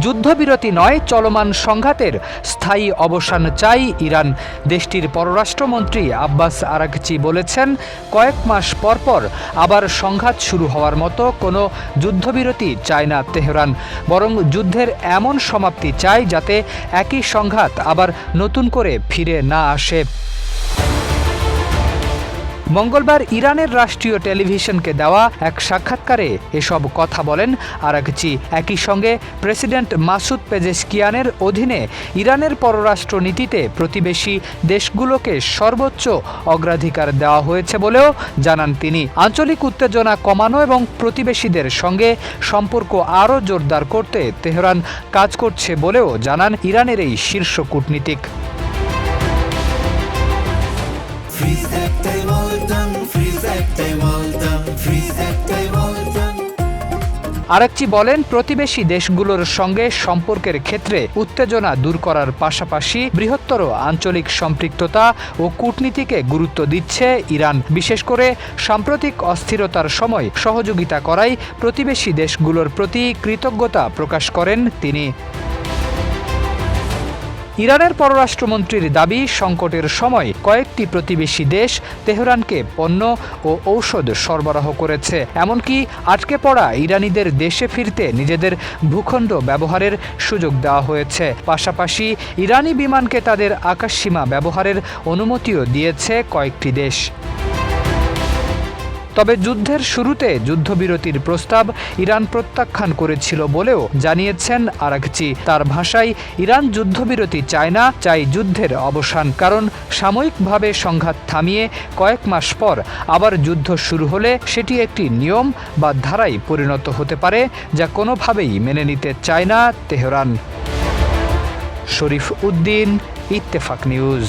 যুদ্ধবিরতি নয়, চলমান সংঘাতের স্থায়ী অবসান চাই ইরান। দেশটির পররাষ্ট্রমন্ত্রী আব্বাস আরাঘচি বলেছেন, কয়েক মাস পরপর আবার সংঘাত শুরু হওয়ার মতো কোনো যুদ্ধবিরতি চায় না তেহরান, বরং যুদ্ধের এমন সমাপ্তি চায় যাতে একই সংঘাত আবার নতুন করে ফিরে না আসে। মঙ্গলবার ইরানের রাষ্ট্রীয় টেলিভিশনকে দেওয়া এক সাক্ষাৎকারে এসব কথা বলেন আরাঘচি। একই সঙ্গে প্রেসিডেন্ট মাসুদ পেজেশকিয়ানের অধীনে ইরানের পররাষ্ট্র নীতিতে প্রতিবেশী দেশগুলোকে সর্বোচ্চ অগ্রাধিকার দেওয়া হয়েছে বলেও জানান তিনি। আঞ্চলিক উত্তেজনা কমানো এবং প্রতিবেশীদের সঙ্গে সম্পর্ক আরও জোরদার করতে তেহরান কাজ করছে বলেও জানান ইরানের এই শীর্ষ কূটনীতিক। আরাঘচি বলেন, প্রতিবেশী দেশগুলোর সঙ্গে সম্পর্কের ক্ষেত্রে উত্তেজনা দূর করার পাশাপাশি বৃহত্তর আঞ্চলিক সম্পৃক্ততা ও কূটনীতিকে গুরুত্ব দিচ্ছে ইরান। বিশেষ করে সাম্প্রতিক অস্থিরতার সময় সহযোগিতা করায় প্রতিবেশী দেশগুলোর প্রতি কৃতজ্ঞতা প্রকাশ করেন তিনি। ইরানের পররাষ্ট্রমন্ত্রীর দাবি, সংকটের সময় কয়েকটি প্রতিবেশী দেশ তেহরানকে পণ্য ও ঔষধ সরবরাহ করেছে। এমনকি আটকে পড়া ইরানিদের দেশে ফিরতে নিজেদের ভূখণ্ড ব্যবহারের সুযোগ দেওয়া হয়েছে। পাশাপাশি ইরানি বিমানকে তাদের আকাশসীমা ব্যবহারের অনুমতিও দিয়েছে কয়েকটি দেশ। তবে যুদ্ধের শুরুতে যুদ্ধবিরতির প্রস্তাব ইরান প্রত্যাখ্যান করেছিল বলেও জানিয়েছেন আরাঘচি। তার ভাষায়, ইরান যুদ্ধবিরতি চায় না, চায় যুদ্ধের অবসান। কারণ সাময়িকভাবে সংঘাত থামিয়ে কয়েক মাস পর আবার যুদ্ধ শুরু হলে সেটি একটি নিয়ম বা ধারায় পরিণত হতে পারে, যা কোনোভাবেই মেনে নিতে চায় না তেহরান। শরীফ উদ্দিন, ইত্তেফাক নিউজ।